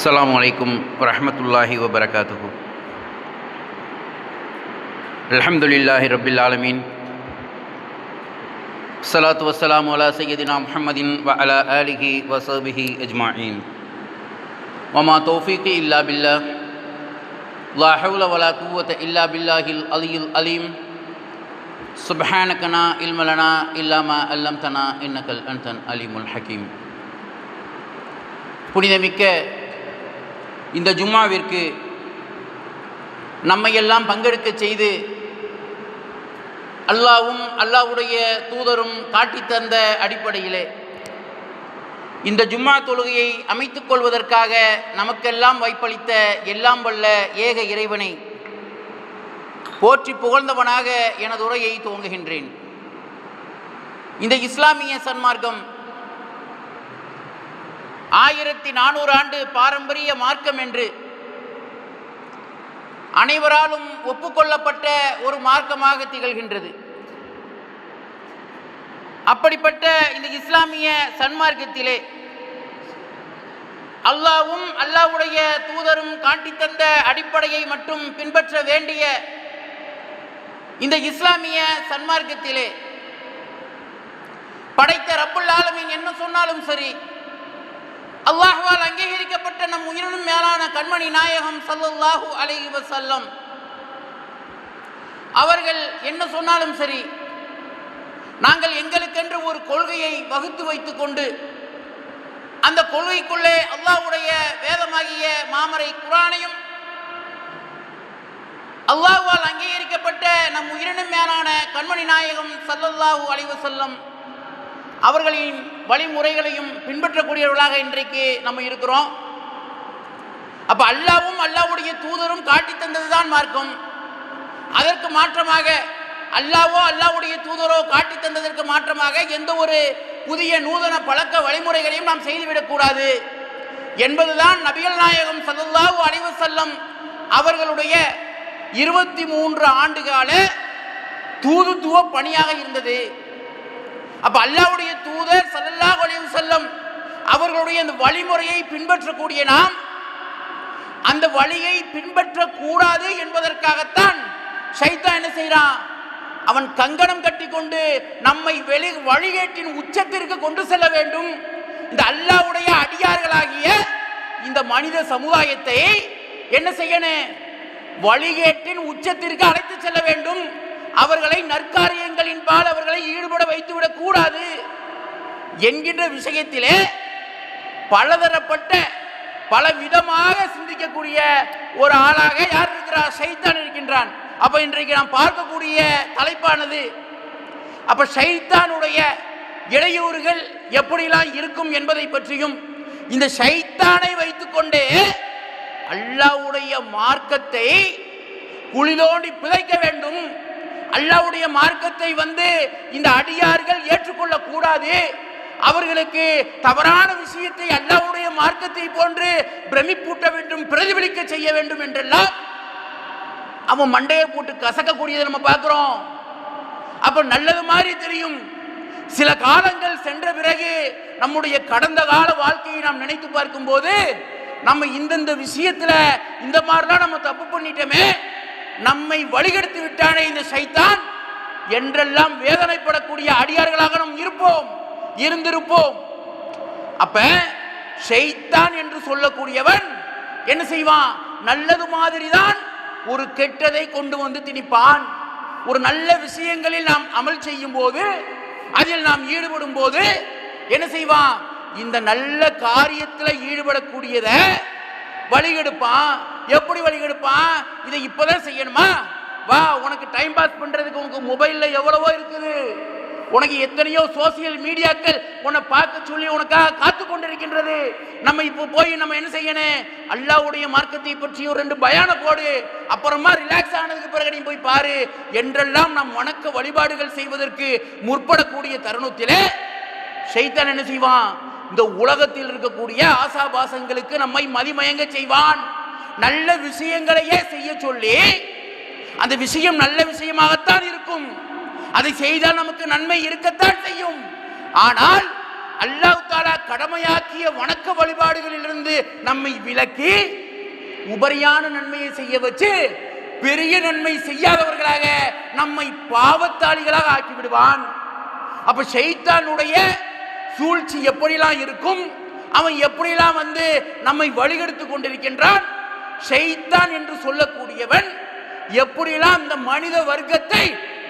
அஸ்ஸலாமு அலைக்கும் வரஹ்மத்துல்லாஹி வபரகாத்துஹு. அல்ஹம்துலில்லாஹி ரப்பில் ஆலமீன். ஸலாத்து வஸ்ஸலாமு அலா சய்யிதினா முஹம்மதின் வ அலா ஆலிஹி வ ஸஹ்பிஹி அஜ்மஈன். வமா தௌஃபீகி இல்லா பில்லாஹ். லா ஹவ்ல வலா குவத இல்லா பில்லாஹில் அலியுல் அலீம். சுப்ஹானக லா இல்ம லனா இல்லா மா அல்லம்தனா இன்னகல் அன்தல் அலீமுல் ஹக்கீம். புனிதமிக்க இந்த ஜும்மாவிற்கு நம்மையெல்லாம் பங்கெடுக்க செய்து அல்லாஹ்வும் அல்லாஹ்வுடைய தூதரும் காட்டித் தந்த அடிப்படையிலே இந்த ஜும்மா தொழுகையை அமைத்துக் கொள்வதற்காக நமக்கெல்லாம் வாய்ப்பளித்த எல்லாம் வல்ல ஏக இறைவனை போற்றி புகழ்ந்தவனாக எனது உரையை துவங்குகின்றேன். இந்த இஸ்லாமிய சன்மார்க்கம் 1400 ஆண்டு பாரம்பரிய மார்க்கம் என்று அனைவராலும் ஒப்புக்கொள்ளப்பட்ட ஒரு மார்க்கமாக திகழ்கின்றது. அப்படிப்பட்ட இந்த இஸ்லாமிய சன்மார்க்கத்திலே அல்லாஹ்வும் அல்லாஹ்வுடைய தூதரும் காட்டித் தந்த அடிப்படையை மட்டும் பின்பற்ற வேண்டிய இந்த இஸ்லாமிய சன்மார்க்கத்திலே படைத்த ரப்புல் ஆலமீன் என்ன சொன்னாலும் சரி, அல்லாஹ்வால் அங்கீகரிக்கப்பட்ட நம் உயிரினும் மேலான கண்மணி நாயகம் ஸல்லல்லாஹு அலைஹி வஸல்லம் அவர்கள் என்ன சொன்னாலும் சரி, நாங்கள் எங்களுக்கென்று ஒரு கொள்கையை வகுத்து வைத்துக் கொண்டு அந்த கொள்கைக்குள்ளே அல்லாஹ்வுடைய வேதமாகிய மாமறை குர்ஆனையும் அல்லாஹ்வால் அங்கீகரிக்கப்பட்ட நம் உயிரினும் மேலான கண்மணி நாயகம் ஸல்லல்லாஹு அலைஹி வஸல்லம் அவர்களின் வழிமுறைகளையும் பின்பற்றக்கூடியவர்களாக இன்றைக்கு நம்ம இருக்கிறோம். அப்போ அல்லாஹ்வும் அல்லாஹ்வுடைய தூதரும் காட்டி தந்ததுதான் மார்க்கம். அதற்கு மாற்றமாக அல்லாஹ்வோ அல்லாஹ்வுடைய தூதரோ காட்டி தந்ததற்கு மாற்றமாக எந்த ஒரு புதிய நூதன பழக்க வழிமுறைகளையும் நாம் செய்துவிடக்கூடாது என்பதுதான் நபிகள் நாயகம் ஸல்லல்லாஹு அலைஹி வஸல்லம் அவர்களுடைய 23 ஆண்டுகால தூதுத்துவ பணியாக இருந்தது. அப்ப அல்லாஹ்வுடைய தூதர் ஸல்லல்லாஹு அலைஹி வஸல்லம் அவர்களுடைய அந்த வழிமுறையை பின்பற்றக்கூடிய நாம் அந்த வழியை பின்பற்றக்கூடாது என்பதற்காகத்தான் ஷைத்தான் என்ன செய்யறான், அவன் கங்கணம் கட்டி கொண்டு நம்மை வழிகேட்டின் உச்சத்திற்கு கொண்டு செல்ல வேண்டும். இந்த அல்லாஹ்வுடைய அடியார்களாகிய இந்த மனித சமுதாயத்தை என்ன செய்யணும், வழிகேட்டின் உச்சத்திற்கு அழைத்து செல்ல வேண்டும். அவர்களை நற்காரியங்களின் பால் அவர்களை ஈடுபட வைத்துவிடக் கூடாது என்கின்ற விஷயத்திலே பலதரப்பட்ட பல விதமாக சிந்திக்கக்கூடிய ஒரு ஆளாக யார் இருக்கிறார், ஷைத்தான் இருக்கின்றான். அப்ப இன்றைக்கு நாம் பார்க்கக்கூடிய தலைப்பானது, அப்ப ஷைத்தானுடைய இடையூறுகள் எப்படிலாம் இருக்கும் என்பதை பற்றியும், இந்த ஷைத்தானை வைத்துக்கொண்டே அல்லாஹ்வுடைய மார்க்கத்தை குளிதோண்டி பிழைக்க வேண்டும், அல்லாஹ்வுடைய மார்க்கத்தை இந்த அடியார்கள் ஏற்றுக்கொள்ள கூடாது, அவர்களுக்கு தவறான விஷயத்தை அல்லாஹ்வுடைய மார்க்கத்தை போன்று பிரமிப்பூட்ட வேண்டும், பிரதிபலிக்க செய்ய வேண்டும் என்றெல்லாம் அவன் மண்டையை போட்டு கசக்கக்கூடியதை நம்ம பார்க்கிறோம். அப்ப நல்லது மாதிரி தெரியும். சில காலங்கள் சென்ற பிறகு நம்முடைய கடந்த கால வாழ்க்கையை நாம் நினைத்து பார்க்கும் போது நம்ம இந்த விஷயத்துல இந்த மாதிரிலாம் நம்ம தப்பு பண்ணிட்டோமே, நம்மை வழிகெடுத்து விட்டானே இந்த ஷைத்தான் என்றெல்லாம் வேதனைப்படக்கூடிய அடியார்களாக நாம் இருந்திருப்போம். அப்ப ஷைத்தான் என்று சொல்லக்கூடியவன் என்ன செய்வான், நல்லது மாதிரிதான் ஒரு கெட்டதை கொண்டு வந்து திணிப்பான். ஒரு நல்ல விஷயங்களில் நாம் அமல் செய்யும் போது, அதில் நாம் ஈடுபடும் போது என்ன செய்வான், இந்த நல்ல காரியத்தில் ஈடுபடக்கூடியத வழிகெடுப்பான். எப்படி வழிகெடுப்பான், இதை இப்பதான் செய்யணுமா, வா உனக்கு டைம் பாஸ் பண்றதுக்கு உனக்கு மொபைல்ல எவ்வளவோ இருக்குது, உனக்கு எத்தனையோ சோசியல் மீடியாக்கள் உன்னை பார்க்க சொல்லி உனக்காக காத்து கொண்டிருக்கின்றது, நம்ம இப்போ போய் நம்ம என்ன செய்யணும், அல்லாஹ்வுடைய மார்க்கத்தை பற்றி ஒரு 2 பயான போடு, அப்புறமா ரிலாக்ஸ் ஆனதுக்கு பிறகு நீ போய் பாரு என்றெல்லாம் நம் வணக்க வழிபாடுகள் செய்வதற்கு முற்படக்கூடிய தருணத்திலே ஷைத்தான் என்ன செய்வான், இந்த உலகத்தில் இருக்கக்கூடிய ஆசாபாசங்களுக்கு நம்மை மதிமயங்க செய்வான். நல்ல விஷயங்களையே செய்ய சொல்லி, அந்த விஷயம் நல்ல விஷயமாகத்தான் இருக்கும், அதை செய்தால் நமக்கு நன்மை இருக்கத்தான் செய்யும். ஆனால் அல்லாஹ் தஆலா கடமையாக்கிய வணக்க வழிபாடுகளிலிருந்து நம்மை விலக்கி உபரியான நன்மையை செய்ய வச்சு பெரிய நன்மை செய்யாதவர்களாக நம்மை பாவத்தாளிகளாக ஆக்கி விடுவான். அப்ப ஷைத்தானுடைய சூழ்ச்சி எப்படிலாம் இருக்கும், அவன் எப்படிலாம் நம்மை வழிகெடுத்து கொண்டிருக்கின்றான், ஷைத்தான் என்று சொல்லக்கூடியவன் எப்படிலாம் இந்த மனித வர்க்கத்தை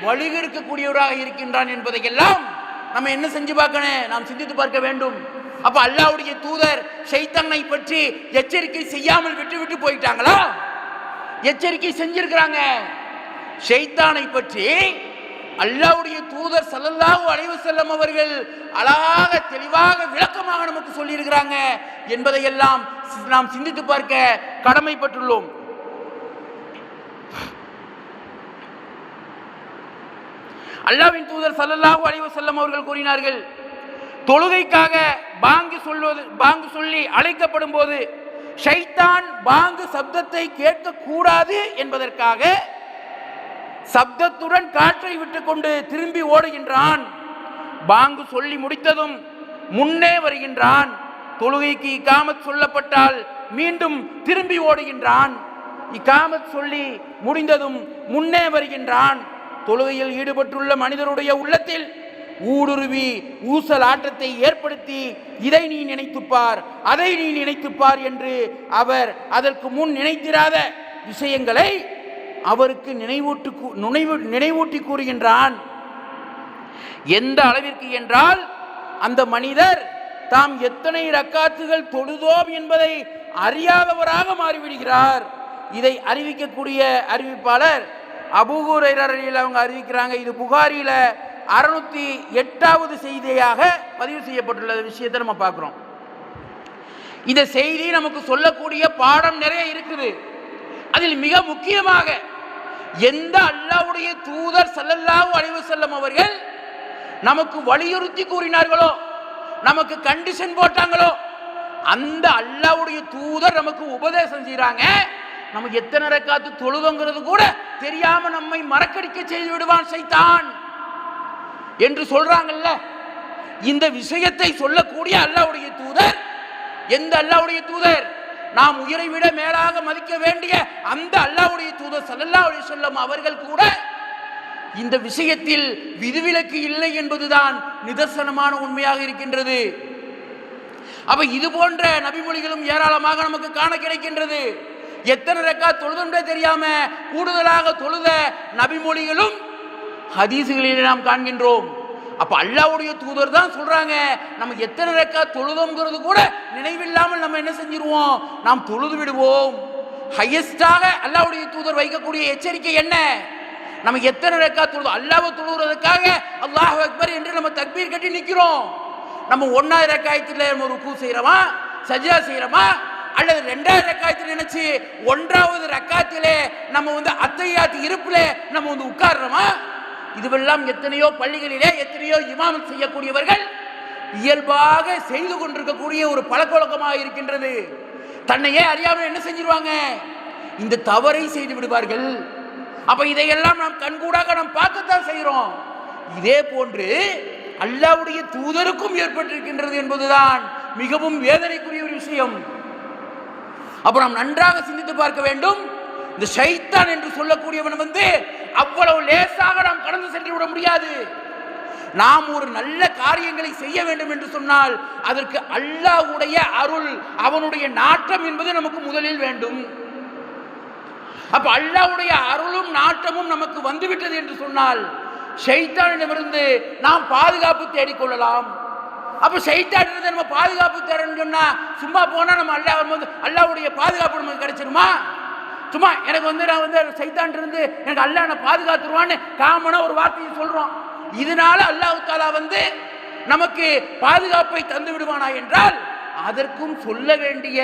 வழிகெடுக்கக்கூடியவராக இருக்கின்றான் என்பதையெல்லாம் நம்ம என்ன செஞ்சு பார்க்கணும், நாம் சிந்தித்து பார்க்க வேண்டும். அப்ப அல்லாஹ்வுடைய தூதர் ஷைத்தானை பற்றி எச்சரிக்கை செய்யாமல் விட்டு போயிட்டாங்களா? எச்சரிக்கை செஞ்சிருக்கிறாங்க. ஷைத்தானை பற்றி அல்லாஹ்வுடைய தூதர் ஸல்லல்லாஹு அலைஹி வஸல்லம் அவர்கள் அழகாக தெளிவாக விளக்கமாக நமக்கு சொல்லி இருக்கிறாங்க என்பதையெல்லாம் நாம் சிந்தித்து பார்க்க கடமைப்பட்டுள்ளோம். அல்லாஹ்வின் தூதர் ஸல்லல்லாஹு அலைஹி வஸல்லம் அவர்கள் கூறினார்கள், தொழுகைக்காக பாங்கு சொல்லி அழைக்கப்படும் போது ஷைத்தான் பாங்கு சப்தத்தை கேட்கக்கூடாது என்பதற்காக சப்தத்துடன் காற்றை விட்டுக்கொண்டு திரும்பி ஓடுகின்றான். பாங்கு சொல்லி முடித்ததும் முன்னே வருகின்றான். தொழுகைக்கு இகாமத் சொல்லப்பட்டால் மீண்டும் திரும்பி ஓடுகின்றான். இகாமத் சொல்லி முடிந்ததும் முன்னே வருகின்றான். தொழுகையில் ஈடுபட்டுள்ள மனிதருடைய உள்ளத்தில் ஊடுருவி ஊசல் ஆட்டத்தை ஏற்படுத்தி இதை நீ நினைத்துப்பார், அதை நீ நினைத்துப்பார் என்று அவர் அதற்கு முன் நினைத்திராத விஷயங்களை அவருக்கு நினைவூட்டி கூறுகின்றான். எந்த அளவிற்கு என்றால் அந்த மனிதர் தாம் எத்தனை ரக்காத்துகள் தொழுதோம் என்பதை அறியாதவராக மாறிவிடுகிறார். இதை அறிவிக்கக்கூடிய அறிவிப்பாளர் அபூ ஹுரைரா ரலியல்லாஹு அவங்க அறிவிக்கிறாங்க. இது புகாரில 608வது செய்தியாக பதிவு செய்யப்பட்டுள்ள விஷயத்தை நம்ம பார்க்கிறோம். இந்த செய்தி நமக்கு சொல்லக்கூடிய பாடம் நிறைய இருக்குது. அதில் மிக முக்கியமாக எந்த அல்லாஹ்வுடைய தூதர் ஸல்லல்லாஹு அலைஹி வஸல்லம் அவர்கள் நமக்கு வலியுறுத்தி கூறினார்களோ, நமக்கு கண்டிஷன் போட்டாங்களோ, அந்த அல்லாஹ்வுடைய தூதர் நமக்கு உபதேசம் செய்றாங்க. நமக்கு எத்தனை ரக்காத்து தொழுதுங்கிறது கூட தெரியாம நம்மை மறக்கடிக்க செய்து விடுவான் ஷைத்தான் என்று சொல்றாங்கல்ல. இந்த விஷயத்தை சொல்லக்கூடிய அல்லாஹ்வுடைய தூதர், எந்த அல்லாஹ்வுடைய தூதர், நாம் உயிரை விட மேலாக மதிக்க வேண்டிய அந்த அல்லாஹ்வுடைய தூதர் ஸல்லல்லாஹு அலைஹி வஸல்லம் அவர்கள் கூட இந்த விஷயத்தில் விதிவிலக்கு இல்லை என்பதுதான் நிதர்சனமான உண்மையாக இருக்கின்றது. அப்ப இது போன்ற நபிமொழிகளும் ஏராளமாக நமக்கு காண கிடைக்கின்றது. எத்தனை ரக்காத் தொழுதுன்றே தெரியாம கூடுதலாக தொழுத நபிமொழிகளும் ஹதீசுகளில் நாம் காண்கின்றோம். அப்ப அல்லாஹ்வுடைய தூதர் தான் சொல்றாங்க, நம்ம எத்தனை ரக்காத் தொழுதோம்ங்கிறது கூட நினைவில்லாமல் நம்ம என்ன செஞ்சிருவோம், நாம் தொழுது விடுவோம். ஹையஸ்டாக அல்லாஹ்வுடைய தூதர் வைக்கக்கூடிய எச்சரிக்கை என்ன, நம்ம எத்தனை ரக்காத் தொழுதோம், அல்லாஹ்வை தொழுகிறதுக்காக அல்லாஹு அக்பர் என்று நம்ம தக்பீர் கட்டி நிற்கிறோம். நம்ம 1வது ரக்காயத்தில் நம்ம ருக்கு செய்யறோமா, சஜ்தா செய்யறோமா, அல்லது 2வது ரக்காயத்தில் நினைச்சு 1வது ரக்காத்திலே நம்ம அத்தஹியாத் இருப்பிலே நம்ம உட்கார்றோமா? இதுவெல்லாம் எத்தனையோ பள்ளிகளிலே எத்தனையோ இமாம் செய்யக்கூடியவர்கள் இயல்பாக செய்து கொண்டிருக்கக்கூடிய ஒரு பழக்கவழக்கமாக இருக்கின்றது. தன்னையே அறியாமல் என்ன செஞ்சிருவாங்க, இந்த தவறை செய்து விடுவார்கள். அப்ப இதையெல்லாம் நாம் கண்கூடாக நாம் பார்க்கத்தான் செய்கிறோம். இதே போன்று அல்லாஹ்வுடைய தூதருக்கும் ஏற்பட்டிருக்கின்றது என்பதுதான் மிகவும் வேதனைக்குரிய ஒரு விஷயம். அப்ப நாம் நன்றாக சிந்தித்து பார்க்க வேண்டும். இந்த ஷைத்தான் என்று சொல்லக்கூடியவன் அவ்வளவு லேசாக நாம் கடந்து சென்று விட முடியாது. நாம் ஒரு நல்ல காரியங்களை செய்ய வேண்டும் என்று சொன்னால் அதற்கு அல்லாஹ்வுடைய அருள், அவனுடைய நாட்டம் என்பது நமக்கு முதலில் வேண்டும். அப்ப அல்லாஹ்வுடைய அருளும் நாட்டமும் நமக்கு வந்துவிட்டது என்று சொன்னால் ஷைத்தானிடமிருந்து நாம் பாதுகாப்பு தேடிக்கொள்ளலாம். அப்ப ஷைத்தானிடமிருந்து நம்ம பாதுகாப்பு தேடணும்னு சொன்னா சும்மா போனா நம்ம அல்லாஹ்வுடைய பாதுகாப்பு நமக்கு கிடைச்சிருமா? சும்மா எனக்கு நான் ஷைத்தான் இருந்து எனக்கு அல்லாஹ் என்ன பாதுகாத்துருவான்னு காமனா ஒரு வார்த்தையை சொல்றோம். இதனால அல்லாஹ் தஆலா நமக்கு பாதுகாப்பை தந்து விடுவானா என்றால் அதற்கும் சொல்ல வேண்டிய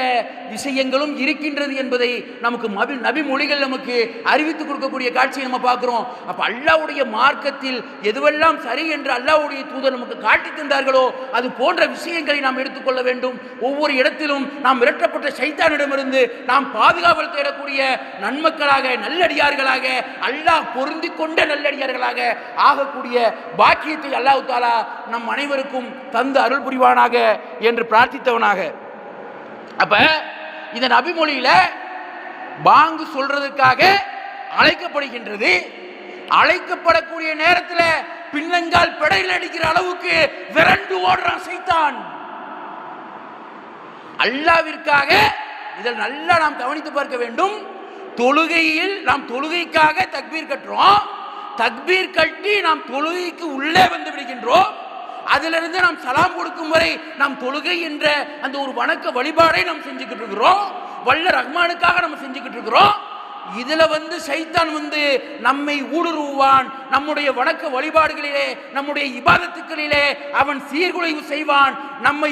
விஷயங்களும் இருக்கின்றது என்பதை நமக்கு நபி மொழிகள் நமக்கு அறிவித்துக் கொடுக்கக்கூடிய காட்சியை நம்ம பார்க்கிறோம். அப்ப அல்லாஹ்வுடைய மார்க்கத்தில் எதுவெல்லாம் சரி என்று அல்லாஹ்வுடைய தூதர் நமக்கு காட்டி தந்தார்களோ அது போன்ற விஷயங்களை நாம் எடுத்துக்கொள்ள வேண்டும். ஒவ்வொரு இடத்திலும் நாம் விரட்டப்பட்ட ஷைத்தானிடமிருந்து நாம் பாதுகாவல் தேடக்கூடிய நன்மக்களாக, நல்லடியார்களாக, அல்லாஹ் பொருந்தி கொண்ட நல்லடியார்களாக ஆகக்கூடிய பாக்கியத்தை அல்லாஹ் தஆலா நம் அனைவருக்கும் தந்து அருள் புரிவானாக என்று பிரார்த்தித்தவனாக. அப்ப இந்த நபிமொழியில பாங்கு சொல்றதுக்காக அழைக்கப்படுகின்றது. அழைக்கப்படக்கூடிய நேரத்தில் பின்னங்கால் பெடையில் அடிக்கிற அளவுக்கு விரண்டு ஓடுறான் சைத்தான். அல்லாஹ்விற்காக இதில் நல்லா நாம் கவனித்து பார்க்க வேண்டும். தொழுகையில் நாம் தொழுகைக்காக தக்பீர் கட்டுறோம். தக்பீர் கட்டி நாம் தொழுகைக்கு உள்ளே வந்து விடுகின்றோம். அதிலிருந்து நாம் சலாம் கொடுக்கும் வரை நாம் தொழுகை என்ற அந்த ஒரு வணக்க வழிபாடை நாம் செஞ்சுக்கிட்டு இருக்கிறோம். வல்ல ரஹ்மானுக்காக நம்ம செஞ்சுக்கிட்டு இருக்கிறோம். இதுல சைத்தான் நம்மை ஊடுருவான். நம்முடைய வணக்க வழிபாடுகளிலே, நம்முடைய இபாதத்துக்களிலே அவன் சீர்குலைவு செய்வான். நம்மை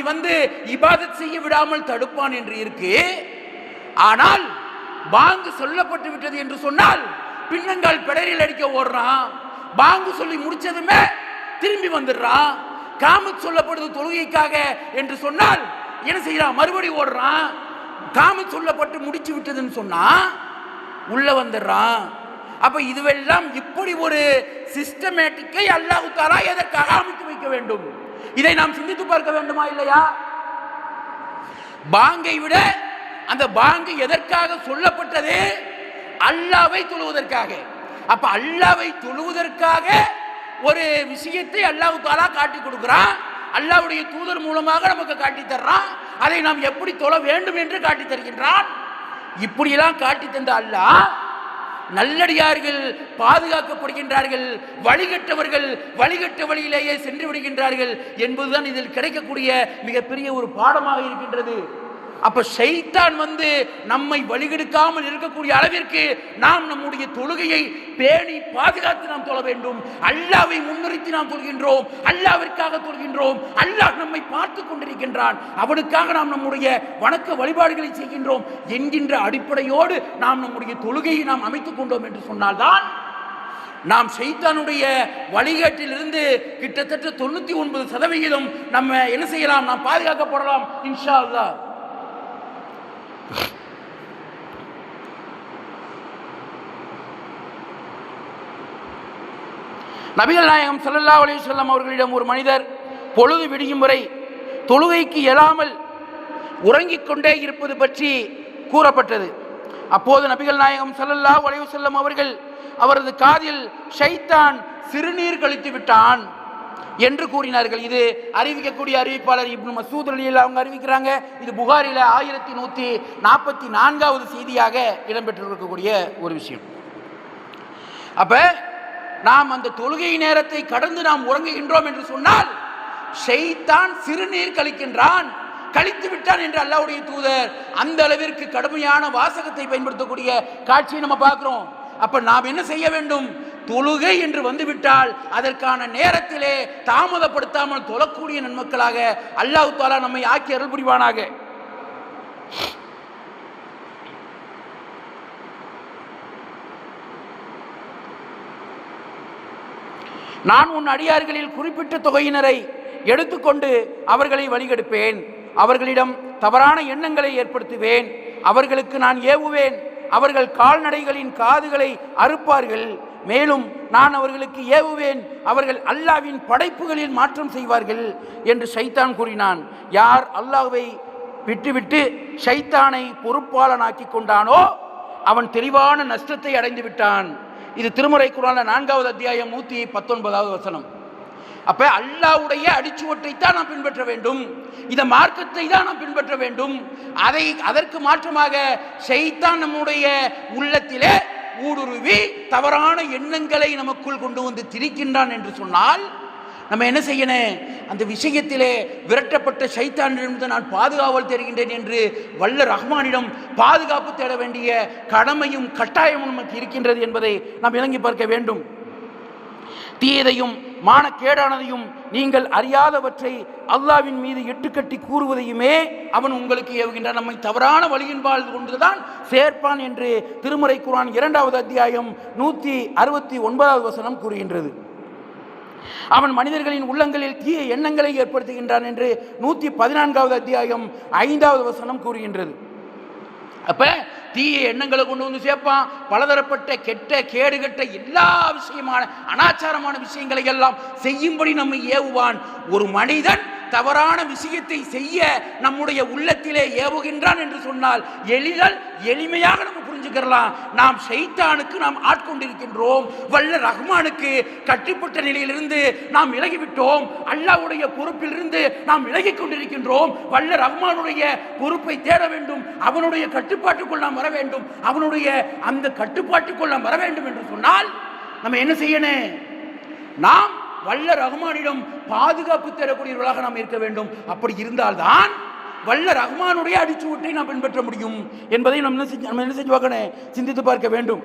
இபாதத் செய்ய விடாமல் தடுப்பான் என்று இருக்கு. ஆனால் பாங்கு சொல்லப்பட்டு விட்டது என்று சொன்னால் பின்னங்கால் பெடரில் அடிக்க ஓடுறான். பாங்கு சொல்லி முடிச்சதுமே திரும்பி வந்துடுறான். காமத் சொல்லப்படுது தொழுகைக்காக என்று சொன்னால் என்ன செய்யறான்? மறுபடி ஓடுறான். காமத் சொல்லப்பட்டு முடிச்சு விட்டதுன்னு சொன்னா உள்ள வந்துடுறான். அப்ப இதுவெல்லாம் இப்படி ஒரு சிஸ்டமேட்டிக்கை அல்லாஹ் தஆலா எதற்காக அமைத்து வைக்க வேண்டும்? இதை நாம் சிந்தித்து பார்க்க வேண்டுமா இல்லையா? பாங்கை விட அந்த பாங்கு எதற்காக சொல்லப்பட்டது? அல்லாஹ்வை தொழுவதற்காக. அப்ப அல்லாஹ்வை தொழுவதற்காக ஒரு விஷயத்தை அல்லாஹ் தஆலா காட்டி கொடுக்கிறான். அல்லாஹ்வுடைய தூதர் மூலமாக நமக்கு காட்டி தர்றான். அதை நாம் எப்படி தொழ வேண்டும் என்று காட்டி தருகின்றான். இப்படியெல்லாம் காட்டி தந்த அல்லாஹ் நல்லடியார்கள் பாதுகாக்கப்படுகின்றார்கள், வழிகட்டவர்கள் வழிகட்ட வழியிலேயே சென்று விடுகின்றார்கள் என்பதுதான் இதில் கிடைக்கக்கூடிய மிகப்பெரிய ஒரு பாடமாக இருக்கின்றது. அப்ப ஷைத்தான் நம்மை வழிகெடுக்காமல் இருக்கக்கூடிய அளவிற்கு நாம் நம்முடைய தொழுகையை பேணி பாதுகாத்து நாம் தொழ வேண்டும். அல்லாஹ்வை முன்னிறுத்தி நாம் தொழுகின்றோம், அல்லாஹ்விற்காக தொழுகின்றோம். அல்லாஹ் நம்மை பார்த்து கொண்டிருக்கின்றான், அவனுக்காக நாம் நம்முடைய வணக்க வழிபாடுகளை செய்கின்றோம் என்கின்ற அடிப்படையோடு நாம் நம்முடைய தொழுகையை நாம் அமைத்துக் கொண்டோம் என்று சொன்னால்தான் நாம் ஷைத்தானுடைய வழிகாட்டிலிருந்து கிட்டத்தட்ட 99% நம்ம என்ன செய்யலாம்? நாம் பாதுகாக்கப்படலாம் இன்ஷா அல்லாஹ். நபிகள் நாயகம் ஸல்லல்லாஹு அலைஹி வஸல்லம் அவர்களிடம் ஒரு மனிதர் பொழுது விடியும் வரை தொழுகைக்கு இயலாமல் உறங்கிக் கொண்டே இருப்பது பற்றி கூறப்பட்டது. அப்போது நபிகள் நாயகம் ஸல்லல்லாஹு அலைஹி வஸல்லம் அவர்கள் அவரது காதில் ஷைத்தான் சிறுநீர் கழித்து விட்டான் என்று கூறினார்கள். இது அறிவிக்கக்கூடிய அறிவிப்பாளர் இப்னு மஸ்ஊத் ரலியல்லாஹு அவங்க அறிவிக்கிறாங்க. இது புகாரில 1144வது செய்தியாக இடம்பெற்றிருக்கக்கூடிய ஒரு விஷயம். அப்ப நாம் அந்த தொழுகை நேரத்தை கடந்து நாம் உறங்குகின்றோம் என்று சொன்னால் ஷைத்தான் சிறுநீர் கழிக்கின்றான், கழித்து விட்டான் என்று அல்லாஹ்வுடைய தூதர் அந்த அளவிற்கு கடுமையான வாசகத்தை பயன்படுத்தக்கூடிய காட்சியை நம்ம பார்க்கிறோம். அப்ப நாம் என்ன செய்ய வேண்டும்? தொழுகை என்று வந்துவிட்டால் அதற்கான நேரத்திலே தாமதப்படுத்தாமல் தொழக்கூடிய நன்மக்களாக அல்லாஹ் தஆலா நம்மை ஆக்கி அருள் புரிவானாக. நான் உன் அடியார்களில் குறிப்பிட்ட தொகையினரை எடுத்துக்கொண்டு அவர்களை வழிகெடுப்பேன், அவர்களிடம் தவறான எண்ணங்களை ஏற்படுத்துவேன், அவர்களுக்கு நான் ஏவுவேன், அவர்கள் கால்நடைகளின் காதுகளை அறுப்பார்கள், மேலும் நான் அவர்களுக்கு ஏவுவேன், அவர்கள் அல்லாஹ்வின் படைப்புகளில் மாற்றம் செய்வார்கள் என்று ஷைத்தான் கூறினான். யார் அல்லாஹ்வை விட்டுவிட்டு ஷைத்தானை பொறுப்பாளனாக்கி கொண்டானோ அவன் தெளிவான நஷ்டத்தை அடைந்து விட்டான். இது திருமறை குர்ஆன்ல 4வது அத்தியாயம் 119வது வசனம். அப்ப அல்லாஹ்வுடைய அடிச்சுவட்டை தான் நாம் பின்பற்ற வேண்டும், இந்த மார்க்கத்தை தான் நாம் பின்பற்ற வேண்டும். அதற்கு மாற்றமாக ஷைத்தான் நம்முடைய உள்ளத்திலே ஊடுருவி தவறான எண்ணங்களை நமக்குள் கொண்டு வந்து திரிக்கின்றான் என்று சொன்னால் நம்ம என்ன செய்யணும்? அந்த விஷயத்திலே விரட்டப்பட்ட ஷைத்தானிடமிருந்து நான் பாதுகாவல் தேடுகின்றேன் என்று வல்ல ரஹ்மானிடம் பாதுகாப்பு தேட வேண்டிய கடமையும் கட்டாயமும் நமக்கு இருக்கின்றது என்பதை நாம் விளங்கி பார்க்க வேண்டும். தீயதையும் மானக்கேடானதையும் நீங்கள் அறியாதவற்றை அல்லாஹ்வின் மீது இட்டுக்கட்டி கூறுவதையுமே அவன் உங்களுக்கு ஏவுகின்றான். நம்மை தவறான வழியின்பால் கொண்டுதான் சேர்ப்பான் என்று திருமறை குர்ஆன் 2வது அத்தியாயம் 169வது வசனம் கூறுகின்றது. அவன் மனிதர்களின் உள்ளங்களில் தீய எண்ணங்களை ஏற்படுத்துகின்றான் என்று 114வது அத்தியாயம் 5வது வசனம் கூறுகின்றது. அப்ப தீய எண்ணங்களை கொண்டு வந்து சேர்ப்பான். பலதரப்பட்ட கெட்ட கேடுகட்ட எல்லா விஷயமான அனாச்சாரமான விஷயங்களை எல்லாம் செய்யும்படி நம்மை ஏவுவான். ஒரு மனிதன் தவறான விஷயத்தை செய்ய நம்முடைய உள்ளத்திலே ஏவுகின்றான் என்று சொன்னால் எளிமையாக நம்ம புரிஞ்சுக்கலாம். நாம் ஷைத்தானுக்கு நாம் ஆட்கொண்டிருக்கின்றோம். வல்ல ரஹ்மானுக்கு கட்டுப்பட்ட நிலையிலிருந்து நாம் விலகிவிட்டோம். அல்லாஹ்வுடைய பொறுப்பிலிருந்து நாம் விலகிக் கொண்டிருக்கின்றோம். வல்ல ரஹ்மானுடைய பொறுப்பை தேட வேண்டும். அவனுடைய கட்டுப்பாட்டுக்குள் நாம் வர வேண்டும். அவனுடைய அந்த கட்டுப்பாட்டுக்குள் நாம் வர வேண்டும் என்று சொன்னால் நம்ம என்ன செய்யணும்? நாம் வல்ல ரஹ்மானிடம் பாதுகாப்பு தரக்கூடியவர்களாக நாம் இருக்க வேண்டும். அப்படி இருந்தால்தான் வல்ல ரஹ்மானுடைய அடிச்சுவட்டை நாம் பின்பற்ற முடியும் என்பதை நம்ம என்ன செஞ்சு பார்க்கணும்? சிந்தித்து பார்க்க வேண்டும்.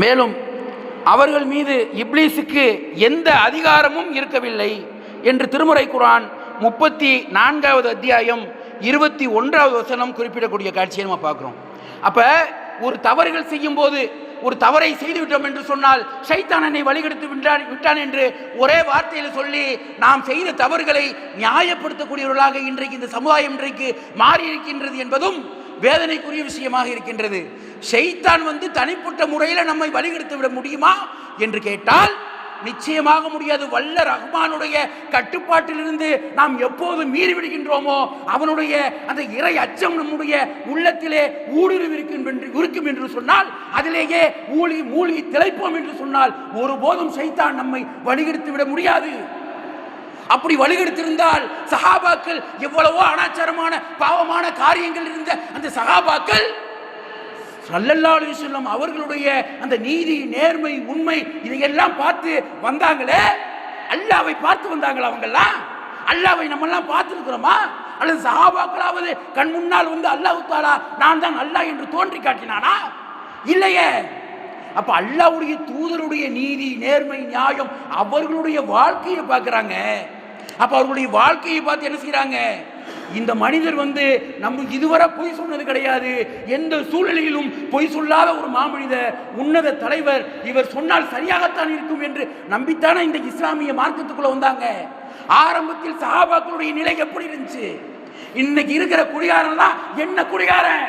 மேலும் அவர்கள் மீது இப்லீஸுக்கு எந்த அதிகாரமும் இருக்கவில்லை என்று திருமறை குர்ஆன் 34வது அத்தியாயம் 21வது வசனம் குறிப்பிடக்கூடிய காட்சியை நம்ம பார்க்கிறோம். அப்ப ஒரு தவறுகள் செய்யும் போது ஒரு தவறை செய்துவிட்டோம் என்று சொன்னால் ஷைத்தான் என்னை வழிகெடுத்து விட்டான் என்று ஒரே வார்த்தையில் சொல்லி நாம் செய்த தவறுகளை நியாயப்படுத்தக்கூடியவர்களாக இன்றைக்கு இந்த சமுதாயம் இன்றைக்கு மாறி இருக்கின்றது என்பதும் வேதனைக்குரிய விஷயமாக இருக்கின்றது. ஷைத்தான் தனிப்பட்ட முறையில் நம்மை வழிகெடுத்து விட முடியுமா என்று கேட்டால் நிச்சயமாக முடியாது. வல்ல ரஹ்மானுடைய கட்டுப்பாட்டிலிருந்து நாம் எப்போது மீறி விடுகின்றோமோ அவனுடைய அந்த இறை அச்சம் நம்முடைய உள்ளத்திலே ஊடுருவி இருக்கும் என்று சொன்னால் அதிலேயே மூழ்கி திளைப்போம் என்று சொன்னால் ஒருபோதும் ஷைத்தான் நம்மை வழிகெடுத்து விட முடியாது. அப்படி வழிகெடுத்திருந்தால் சஹாபாக்கள் எவ்வளவோ அனாச்சாரமான பாவமான காரியங்கள் இருந்த அந்த சஹாபாக்கள் ஸல்லல்லாஹு அலைஹி வஸல்லம் அவர்களுடைய அந்த நீதி நேர்மை உண்மை இதையெல்லாம் பார்த்து வந்தாங்களே, அல்லாஹ்வை பார்த்து வந்தாங்களா? அவங்கெல்லாம் அல்லாஹ்வை நம்மெல்லாம் பார்த்துருக்கிறோமா? அல்லது சஹாபாக்களாவது கண் முன்னால் அல்லாஹ் தஆலா நான் தான் அல்லாஹ் என்று தோன்றி காட்டினானா? இல்லையே. அப்ப அல்லாஹ்வுடைய தூதருடைய நீதி நேர்மை நியாயம் அவர்களுடைய வாழ்க்கையை பார்க்குறாங்க. அப்ப அவர்களுடைய வாழ்க்கையை பார்த்து என்ன செய்யறாங்க? இந்த மனிதர் நம்ம இதுவரை பொய் சொன்னது கிடையாது, எந்த சூழ்நிலையிலும் பொய் சொல்லாத ஒரு மாமனிதர் உன்னத தலைவர், இவர் சொன்னால் சரியாகத்தான் இருக்கும் என்று நம்பித்தானே இந்த இஸ்லாமிய மார்க்கத்துக்குள்ள வந்தாங்க. ஆரம்பத்தில் சஹாபாக்களுடைய நிலை எப்படி இருந்துச்சு? இன்னைக்கு இருக்கிற குடிகாரன்லாம் என்ன குடிகாரன்,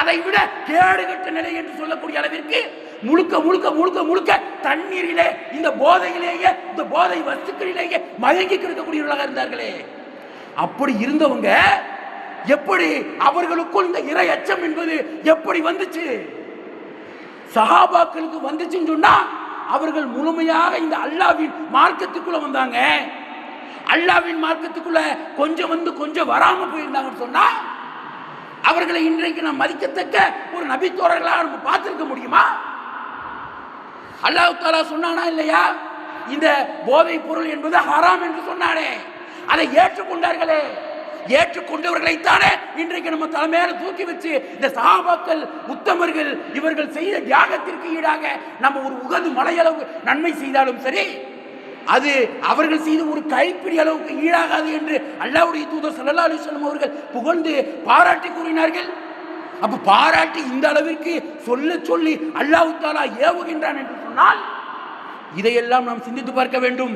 அதை விட கேடுகட்ட நிலை என்று சொல்லக்கூடிய அளவிற்கு முழுக்க முழுக்க முழுக்க முழுக்க தண்ணீரிலே இந்த போதையிலேயே இந்த போதை வஸ்துக்களிலேயே மயங்கி கிடக்கக்கூடியவர்களாக இருந்தார்களே. அப்படி இருந்தவங்க எப்படி அவர்களுக்குள் இந்த இறை அச்சம் என்பது எப்படி வந்துச்சு? சஹாபாக்களுக்கு வந்துச்சுன்னு சொன்னா அவர்கள் முழுமையாக இந்த அல்லாஹ்வின் மார்க்கத்துக்குள்ள வந்தாங்க. அல்லாஹ்வின் மார்க்கத்துக்குள்ள கொஞ்சம் கொஞ்சம் வராம போயிருந்தாங்கன்னு சொன்னா அவர்களை இன்றைக்கு நாம் மதிக்கத்தக்க ஒரு நபித்தோழர்களாக நம்ம பார்த்திருக்க முடியுமா? அல்லாஹ் தஆலா சொன்னானா இல்லையா? இந்த போதை பொருள் என்பது ஹராம் என்று சொன்னானே, அதை ஏற்றுக்கொண்டார்களே. ஏற்றுக்கொண்டவர்களைத்தானே இன்றைக்கு நம்ம தலைமையில தூக்கி வச்சு இந்த சஹாபாக்கள் உத்தமர்கள் இவர்கள் செய்த தியாகத்திற்கு ஈடாக நம்ம ஒரு உகது மலையளவு நன்மை செய்தாலும் சரி, அது அவர்கள் செய்த ஒரு கைப்பிடி அளவுக்கு ஈடாகாது என்று அல்லாஹ்வுடைய தூதர் ஸல்லல்லாஹு அலைஹி வஸல்லம் அவர்கள் புகழ்ந்து பாராட்டி கூறினார்கள். அப்ப பாராட்டி இந்த அளவிற்கு சொல்லி அல்லாஹ் தஆலா ஏவுகின்றான் என்று சொன்னால் இதையெல்லாம் நாம் சிந்தித்து பார்க்க வேண்டும்.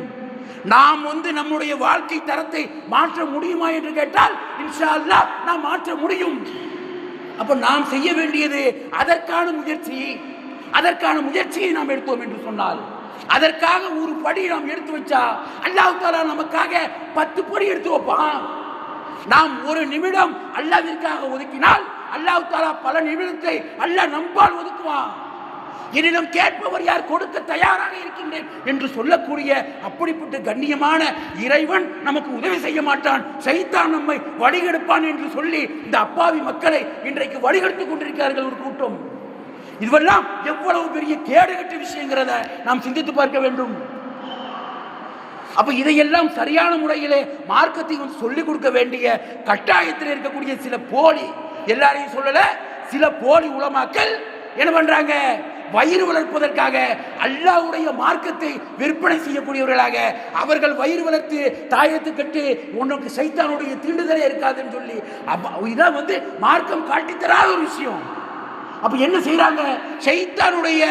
நாம் நம்முடைய வாழ்க்கை தரத்தை மாற்ற முடியுமா என்று கேட்டால் இன்ஷா அல்லாஹ் நாம் மாற்ற முடியும். அப்ப நாம் செய்ய வேண்டியது அதற்கான முயற்சியை நாம் எடுத்தோம் என்று சொன்னால், அதற்காக ஒரு படி நாம் எடுத்து வச்சா அல்லாஹ் தஆலா நமக்காக 10 படி எடுத்து வைப்பான். நாம் ஒரு நிமிடம் அல்லாஹ்விற்காக ஒதுக்கினால் அல்லாஹ் தஆலா பல நிமிடத்தை அல்லாஹ் நம்பால் ஒதுக்குவான். என்னிடம் கேட்பவர் யார், கொடுக்க தயாராக இருக்கின்றேன் என்று சொல்லக்கூடிய அப்படிப்பட்ட கண்ணியமான இறைவன் நமக்கு உதவி செய்ய மாட்டான், ஷைத்தான் நம்மை வழிகெடுப்பான் என்று சொல்லி இந்த அப்பாவி மக்களை இன்றைக்கு வழிகெடுத்துக் கொண்டிருக்கிறார்கள் ஒரு கூட்டம். இதுவெல்லாம் எவ்வளவு பெரிய கேடுகட்ட விஷயங்கிறத நாம் சிந்தித்து பார்க்க வேண்டும். அப்ப இதையெல்லாம் சரியான முறையிலே மார்க்கத்தை சொல்லிக் கொடுக்க வேண்டிய கட்டாயத்தில் இருக்கக்கூடிய சில போலி, எல்லாரையும் சொல்லல, சில போலி உலமாக்கள் என்ன பண்றாங்க, வயிறு வளர்ப்பதற்காக அல்லாஹ்வுடைய மார்க்கத்தை விற்பனை செய்யக்கூடியவர்களாக அவர்கள் வயிறு வளர்த்து தாயத்து கட்டு உனக்கு சைத்தானுடைய தீண்டுதலே இருக்காதுன்னு சொல்லி இதான் மார்க்கம் காட்டித்தராத ஒரு விஷயம். அப்ப என்ன செய்யறாங்க, ஷைத்தானுடைய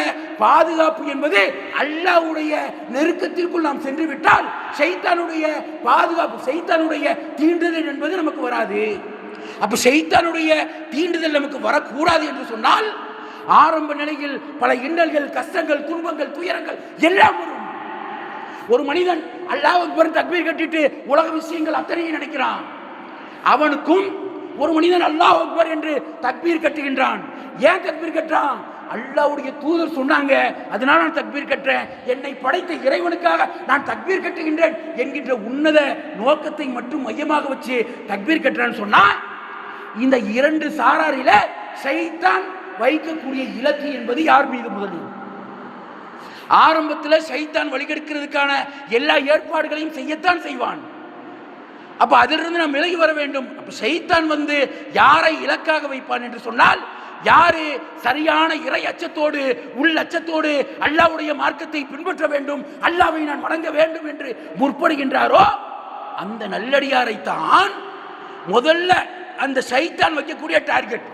பாதுகாப்பு என்பது அல்லாஹ்வுடைய நெருக்கத்திற்குள் நாம் சென்று விட்டால் ஷைத்தானுடைய பாதுகாப்பு, ஷைத்தானுடைய தீண்டுதல் என்பது நமக்கு வராது. அப்ப ஷைத்தானுடைய தீண்டுதல் நமக்கு வரக்கூடாது என்று சொன்னால் ஆரம்ப நிலையில் பல இன்னல்கள், கஷ்டங்கள், துன்பங்கள், துயரங்கள் எல்லாம் வரும். ஒரு மனிதன் அல்லாஹ் அக்பர் தக்பீர் கட்டிட்டு உலக விஷயங்கள் அத்தனையும் நினைக்கிறான். அவனுக்கும் ஒரு மனிதன் அல்லாஹ் அக்பர் என்று தக்பீர் கட்டுகின்றான். ஏன் தக்பீர் கட்டுறான்? அல்லாஹ்வுடைய தூதர் சொன்னாங்க, அதனால நான் தக்பீர் கட்டுறேன், என்னை படைத்த இறைவனுக்காக நான் தக்பீர் கட்டுகின்றேன் என்கின்ற உன்னத நோக்கத்தை மட்டும் மையமாக வச்சு தக்பீர் கட்டுறான்னு சொன்னா, இந்த இரண்டு சாராரில ஷைத்தான் வைக்கக்கூடிய இலக்கு என்பது யார் மீது? முதலில் ஆரம்பத்தில் ஷைத்தான் வழிகெடுக்கிறதுக்கான எல்லா ஏற்பாடுகளையும் செய்யத்தான் செய்வான். அப்ப அதிலிருந்து நாம் விலகி வர வேண்டும். அப்ப ஷைத்தான் யாரை இலக்காக வைப்பான் என்று சொன்னால், யாரு சரியான இறை அச்சத்தோடு உள் அச்சத்தோடு அல்லாஹ்வுடைய மார்க்கத்தை பின்பற்ற வேண்டும், அல்லாஹ்வை நான் வணங்க வேண்டும் என்று முற்படுகின்றாரோ அந்த நல்லடியாரை தான் முதல்ல அந்த ஷைத்தான் வைக்கக்கூடிய டார்கெட்.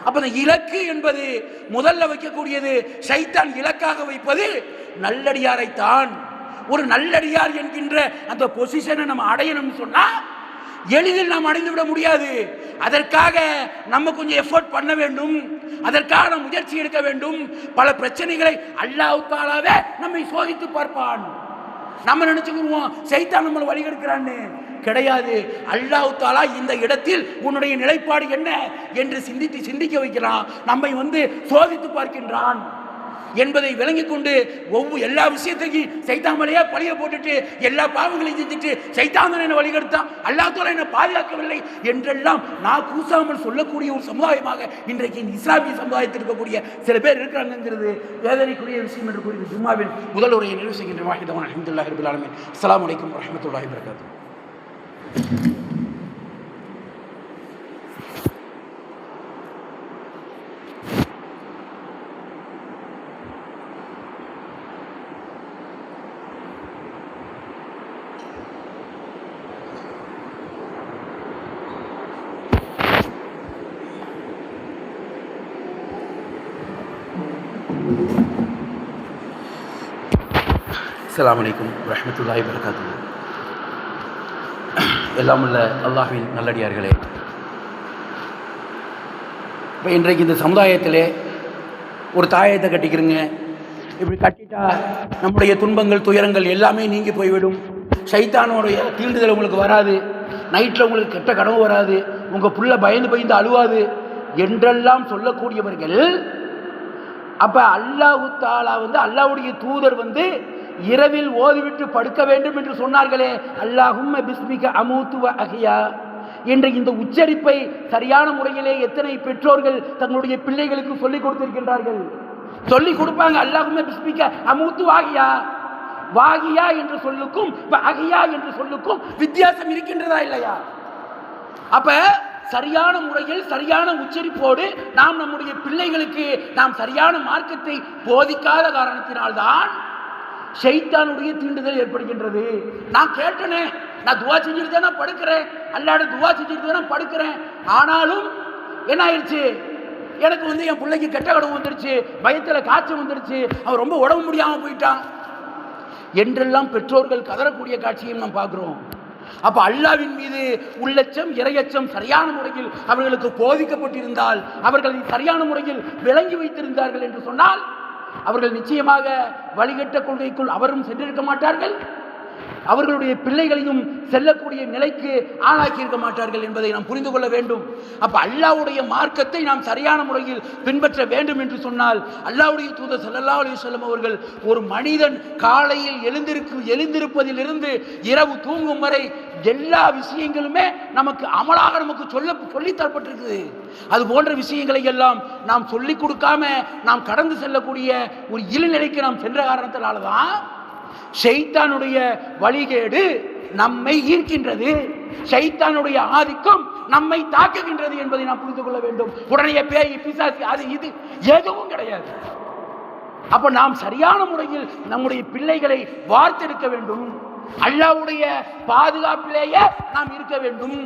அப்ப அந்த இலக்கு என்பது முதல்ல வைக்கக்கூடியது, ஷைத்தான் இலக்காக வைப்பது நல்லடியாரை தான். ஒரு நல்லடியார் என்கின்ற அந்த பொசிஷனை நம்ம அடையணும்னு சொன்னா எளிதில் நாம் அடைந்து விட முடியாது. அதற்காக நம்ம கொஞ்சம் எஃபோர்ட் பண்ண வேண்டும், அதற்காக நாம் முயற்சி எடுக்க வேண்டும். பல பிரச்சனைகளை அல்லாஹ் தஆலாவே நம்மை சோதித்து பார்ப்பான். நம்ம நினைச்சுக்குவோம் ஷைத்தான் நம்மளை வழிகெடுக்கிறான்னு. கிடையாது. அல்லாஹ் தஆலா இந்த இடத்தில் உன்னுடைய நிலைப்பாடு என்ன என்று சிந்திக்க வைக்கிறான், நம்மை சோதித்து பார்க்கின்றான் என்பதை விளங்கிக் கொண்டு எல்லா விஷயத்தையும் ஷைத்தான் மேலேயே பழிய போட்டுட்டு எல்லா பாவங்களையும் செஞ்சுட்டு ஷைத்தான் தான் என்ன வழிகெடுத்தான், அல்லாஹ் தஆலா என்ன பாதுகாக்கவில்லை என்றெல்லாம் நான் கூசாமல் சொல்லக்கூடிய ஒரு சமுதாயமாக இன்றைக்கு இஸ்லாமிய சமுதாயத்தில் இருக்கக்கூடிய சில பேர் இருக்கிறாங்கிறது வேதனைக்குரிய விஷயம் என்று கூறி ஜும்மாவின் முதல் உரையை நிறைவு செய்கின்ற வாஹிதவான் அல்ஹம்துலில்லாஹி ரப்பில் ஆலமீன். அஸ்ஸலாமு அலைக்கும் வரஹ்மத்துல்லாஹி வபரகாத்துஹு. அஸ்ஸலாமு அலைக்கும் வரஹ்மத்துல்லாஹி வபரகாத்துஹு. எல்லாம் உள்ள அல்லாஹ்வின் நல்லடியார்களே, இப்போ இன்றைக்கு இந்த சமுதாயத்திலே ஒரு தாயத்தை கட்டிக்கிறங்க, இப்படி கட்டிட்டா நம்முடைய துன்பங்கள், துயரங்கள் எல்லாமே நீங்கி போய்விடும், ஷைத்தானுடைய தீண்டுதல் உங்களுக்கு வராது, நைட்டில் உங்களுக்கு கெட்ட கனவு வராது, உங்கள் புள்ள பயந்து அழுவாது என்றெல்லாம் சொல்லக்கூடியவர்கள். அப்போ அல்லாஹ் தஆலா அல்லாஹ்வுடைய தூதர் இரவில் ஓதிவிட்டு படுக்க வேண்டும் என்று சொன்னார்களே, அல்லாஹும்ம பிஸ்மிக அமூத்து வ அஹ்யா என்ற இந்த உச்சரிப்பை சரியான முறையிலே எத்தனை பெற்றோர்கள் தங்களுடைய பிள்ளைகளுக்கு சொல்லிக் கொடுத்திருக்கின்றார்கள்? சொல்லிக் கொடுப்பாங்க. அல்லாஹும்ம பிஸ்மிக அமூத்து வாகியா, வாகியா என்று சொல்லுக்கும் அஹ்யா என்று சொல்லுக்கும் வித்தியாசம் இருக்கின்றதா இல்லையா? அப்ப சரியான முறையில் சரியான உச்சரிப்போடு நாம் நம்முடைய பிள்ளைகளுக்கு நாம் சரியான மார்க்கத்தை போதிக்காத காரணத்தினால்தான் ஷைத்தானுடைய தீண்டுதல் ஏற்படுகின்றது. நான் கேட்டனே, நான் துவா செஞ்சுட்டு தானே படுக்கிறேன், அல்லாட துவா செஞ்சுட்டு தானே படுக்கிறேன், ஆனாலும் என்ன ஆயிடுச்சு, எனக்கு என் பிள்ளைக்கு கெட்ட கனவு வந்துருச்சு, பயத்தில் காய்ச்சல் வந்துருச்சு, அவன் ரொம்ப உடம்பு முடியாமல் போயிட்டான் என்றெல்லாம் பெற்றோர்கள் கதறக்கூடிய காட்சியும் நாம் பார்க்கிறோம். அப்ப அல்லாஹ்வின் மீது உள்ளச்சம், இறையச்சம் சரியான முறையில் அவர்களுக்கு போதிக்கப்பட்டிருந்தால், அவர்கள் சரியான முறையில் விளங்கி வைத்திருந்தார்கள் என்று சொன்னால் அவர்கள் நிச்சயமாக வழிகட்ட கொள்கைக்குள் அவரும் சென்றிருக்க மாட்டார்கள். அவர்களுடைய பிள்ளைகளையும் செல்லக்கூடிய நிலைக்கு ஆளாக்கி இருக்க மாட்டார்கள் என்பதை நாம் புரிந்து கொள்ள வேண்டும். அப்ப அல்லாஹ்வுடைய மார்க்கத்தை நாம் சரியான முறையில் பின்பற்ற வேண்டும் என்று சொன்னால், அல்லாஹ்வுடைய தூதர் ஸல்லல்லாஹு அலைஹி வஸல்லம் அவர்கள் ஒரு மனிதன் காலையில் எழுந்திருப்பதிலிருந்து இரவு தூங்கும் வரை எல்லா விஷயங்களுமே நமக்கு அமலாக நமக்கு சொல்லித்தரப்பட்டிருக்குது. அது போன்ற விஷயங்களை எல்லாம் நாம் சொல்லிக் கொடுக்காம நாம் கடந்து செல்லக்கூடிய ஒரு இழிநிலைக்கு நாம் சென்ற காரணத்தினால்தான் ஷைத்தானுடைய வழிகேடு நம்மை ஈர்க்கின்றது, ஷைத்தானுடைய ஆதிக்கம் நம்மை தாக்குகின்றது என்பதை நாம் புரிந்து கொள்ள வேண்டும். உடனே பேய் பிசாசு அது இது எதுவும் கிடையாது. அப்ப நாம் சரியான முறையில் நம்முடைய பிள்ளைகளை வார்த்தெடுக்க வேண்டும். அல்லாஹ்வுடைய பாதுகாப்பிலேயே நாம் இருக்க வேண்டும்.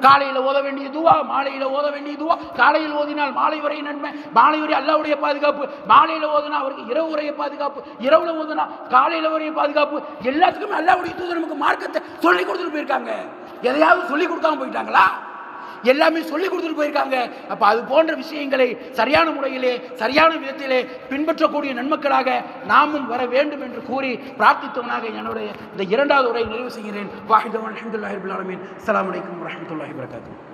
காலையில் ஓத வேண்டிய துவா, மாலையில் ஓத வேண்டிய துவா, காலையில் ஓதினால் மாலை வரை நன்மை, மாலை வரை அல்லாஹ்வுடைய பாதுகாப்பு, மாலையில் ஓதுனா அவருக்கு இரவு வரைய பாதுகாப்பு, இரவுல ஓதுனா காலையில் வரைய பாதுகாப்பு. எல்லாத்துக்குமே அல்லாஹ்வுடைய தூதர் நமக்கு மார்க்கத்தை சொல்லி கொடுத்துட்டு போயிருக்காங்க. எதையாவது சொல்லி கொடுக்காம போயிட்டாங்களா? எல்லாமே சொல்லி கொடுத்துட்டு போயிருக்காங்க. அப்ப அது போன்ற விஷயங்களை சரியான முறையிலே சரியான விதத்திலே பின்பற்றக்கூடிய நன்மக்களாக நாமும் வர வேண்டும் என்று கூறி பிரார்த்தித்தவனாக என்னுடைய இந்த இரண்டாவது உரையை நிறைவு செய்கிறேன். வாஹிதவன் அல்ஹம்துலில்லாஹி ரப்பில் ஆலமீன். அஸ்ஸலாமு அலைக்கும் வரஹ்மத்துல்லாஹி வபரகாத்துஹு.